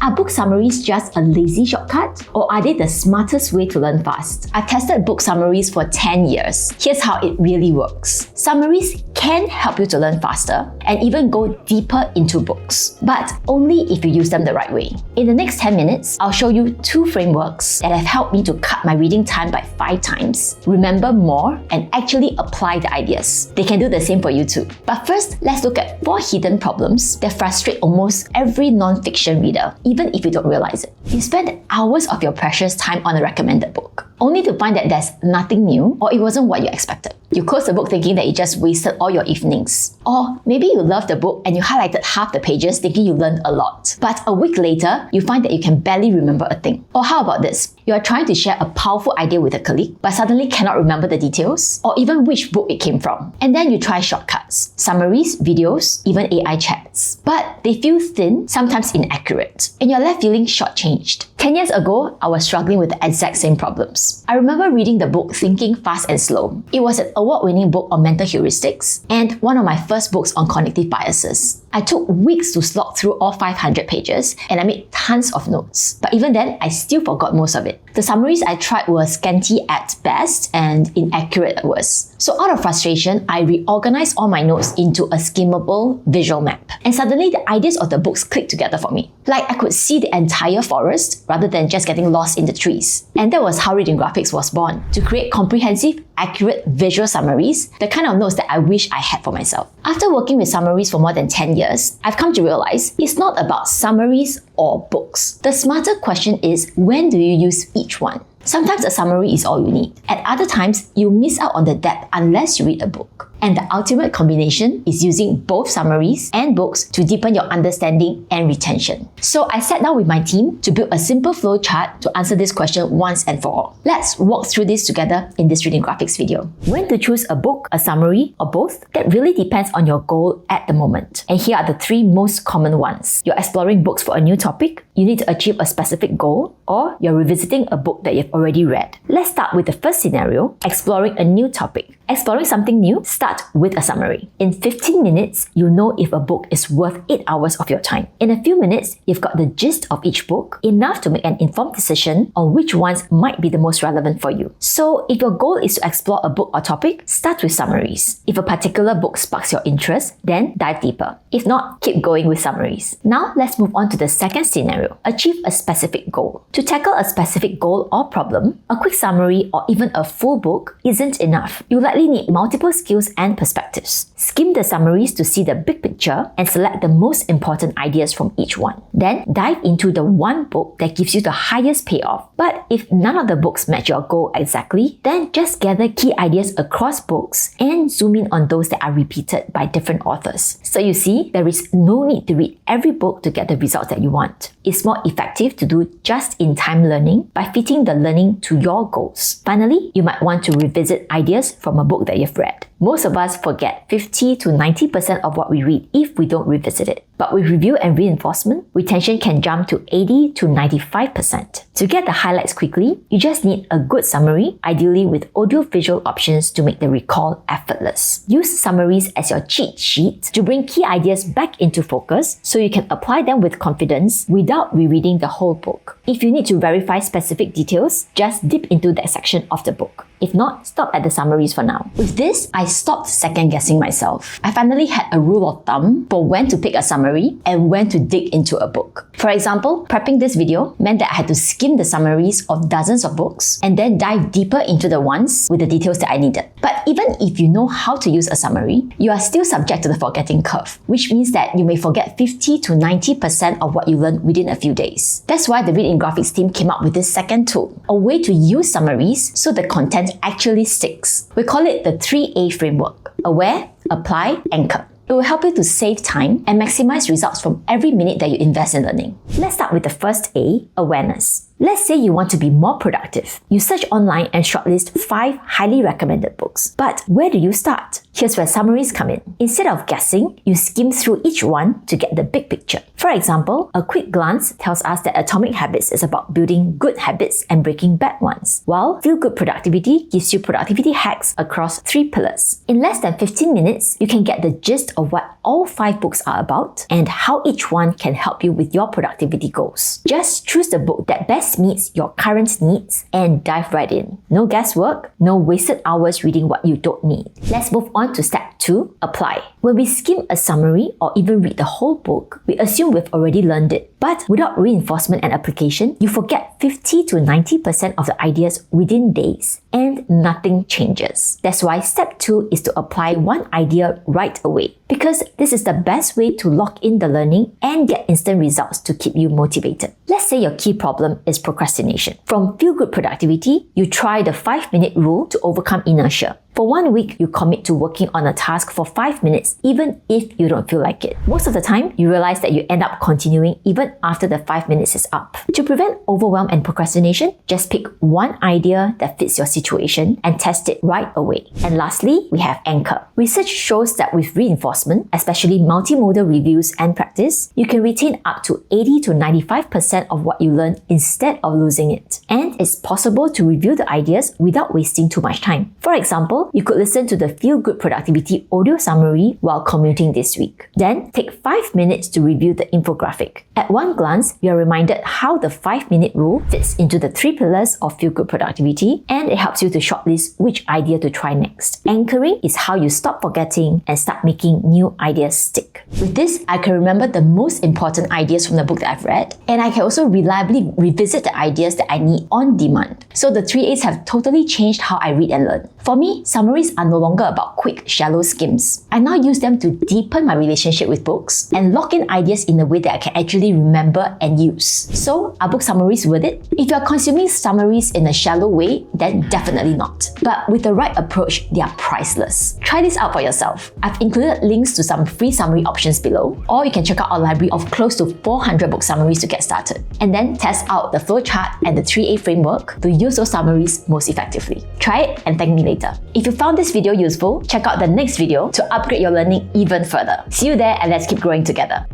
Are book summaries just a lazy shortcut, or are they the smartest way to learn fast? I tested book summaries for 10 years. Here's how it really works. Summaries can help you to learn faster and even go deeper into books, but only if you use them the right way. In the next 10 minutes, I'll show you 2 frameworks that have helped me to cut my reading time by 5 times, remember more, and actually apply the ideas. They can do the same for you too. But first, let's look at 4 hidden problems that frustrate almost every non-fiction reader, even if you don't realize it. You spend hours of your precious time on a recommended book, only to find that there's nothing new or it wasn't what you expected. You close the book thinking that you just wasted all your evenings. Or maybe you loved the book and you highlighted half the pages thinking you learned a lot. But a week later, you find that you can barely remember a thing. Or how about this? You are trying to share a powerful idea with a colleague, but suddenly cannot remember the details or even which book it came from. And then you try shortcuts, summaries, videos, even AI chats. But they feel thin, sometimes inaccurate, and you're left feeling shortchanged. 10 years ago, I was struggling with the exact same problems. I remember reading the book Thinking Fast and Slow. It was an award-winning book on mental heuristics and one of my first books on cognitive biases. I took weeks to slog through all 500 pages and I made tons of notes. But even then, I still forgot most of it. The summaries I tried were scanty at best and inaccurate at worst. So out of frustration, I reorganized all my notes into a skimmable visual map. And suddenly the ideas of the books clicked together for me. Like I could see the entire forest rather than just getting lost in the trees. And that was how Reading Graphics was born, to create comprehensive, accurate visual summaries, the kind of notes that I wish I had for myself. After working with summaries for more than 10 years, I've come to realize it's not about summaries or books. The smarter question is, when do you use each one? Sometimes a summary is all you need. At other times, you miss out on the depth unless you read a book. And the ultimate combination is using both summaries and books to deepen your understanding and retention. So I sat down with my team to build a simple flow chart to answer this question once and for all. Let's walk through this together in this Reading Graphics video. When to choose a book, a summary, or both? That really depends on your goal at the moment. And here are the 3 most common ones. You're exploring books for a new topic, you need to achieve a specific goal, or you're revisiting a book that you've already read. Let's start with the first scenario, exploring a new topic. Exploring something new, start with a summary. In 15 minutes, you know if a book is worth 8 hours of your time. In a few minutes, you've got the gist of each book, enough to make an informed decision on which ones might be the most relevant for you. So if your goal is to explore a book or topic, start with summaries. If a particular book sparks your interest, then dive deeper. If not, keep going with summaries. Now, let's move on to the second scenario. Achieve a specific goal. To tackle a specific goal or problem, a quick summary or even a full book isn't enough. You likely need multiple skills and perspectives. Skim the summaries to see the big picture and select the most important ideas from each one. Then dive into the one book that gives you the highest payoff. But if none of the books match your goal exactly, then just gather key ideas across books and zoom in on those that are repeated by different authors. So you see, there is no need to read every book to get the results that you want. It's more effective to do just-in-time learning by fitting the learning to your goals. Finally, you might want to revisit ideas from a book that you've read. Most of us forget 50 to 90% of what we read if we don't revisit it. But with review and reinforcement, retention can jump to 80 to 95%. To get the highlights quickly, you just need a good summary, ideally with audio-visual options to make the recall effortless. Use summaries as your cheat sheet to bring key ideas back into focus so you can apply them with confidence without rereading the whole book. If you need to verify specific details, just dip into that section of the book. If not, stop at the summaries for now. With this, I stopped second-guessing myself. I finally had a rule of thumb for when to pick a summary and when to dig into a book. For example, prepping this video meant that I had to skim the summaries of dozens of books and then dive deeper into the ones with the details that I needed. But even if you know how to use a summary, you are still subject to the forgetting curve, which means that you may forget 50 to 90% of what you learned within a few days. That's why the Reading Graphics team came up with this second tool, a way to use summaries so the content actually sticks. We call it the 3A framework: aware, apply, anchor. It will help you to save time and maximize results from every minute that you invest in learning. Let's start with the first A, awareness. Let's say you want to be more productive. You search online and shortlist 5 highly recommended books. But where do you start? Here's where summaries come in. Instead of guessing, you skim through each one to get the big picture. For example, a quick glance tells us that Atomic Habits is about building good habits and breaking bad ones, while Feel Good Productivity gives you productivity hacks across 3 pillars. In less than 15 minutes, you can get the gist of what all 5 books are about and how each one can help you with your productivity goals. Just choose the book that best meets your current needs and dive right in. No guesswork, no wasted hours reading what you don't need. Let's move on to step 2, apply. When we skim a summary or even read the whole book, we assume we've already learned it. But without reinforcement and application, you forget 50 to 90% of the ideas within days and nothing changes. That's why step 2 is to apply one idea right away, because this is the best way to lock in the learning and get instant results to keep you motivated. Let's say your key problem is procrastination. From Feel Good Productivity, you try the 5-minute rule to overcome inertia. For 1 week, you commit to working on a task for 5 minutes, even if you don't feel like it. Most of the time, you realize that you end up continuing even after the 5 minutes is up. To prevent overwhelm and procrastination, just pick one idea that fits your situation and test it right away. And lastly, we have anchor. Research shows that with reinforcement, especially multimodal reviews and practice, you can retain up to 80 to 95% of what you learn instead of losing it. And it's possible to review the ideas without wasting too much time. For example, you could listen to the Feel Good Productivity audio summary while commuting this week. Then, take 5 minutes to review the infographic. At one glance, you're reminded how the 5-minute rule fits into the 3 pillars of Feel Good Productivity, and it helps you to shortlist which idea to try next. Anchoring is how you stop forgetting and start making new ideas stick. With this, I can remember the most important ideas from the book that I've read, and I can also reliably revisit the ideas that I need on demand. So the 3 A's have totally changed how I read and learn. For me, summaries are no longer about quick, shallow skims. I now use them to deepen my relationship with books and lock in ideas in a way that I can actually remember and use. So, are book summaries worth it? If you're consuming summaries in a shallow way, then definitely not. But with the right approach, they are priceless. Try this out for yourself. I've included links to some free summary options below, or you can check out our library of close to 400 book summaries to get started. And then test out the flowchart and the 3A framework to use those summaries most effectively. Try it and thank me later. If you found this video useful, check out the next video to upgrade your learning even further. See you there, and let's keep growing together.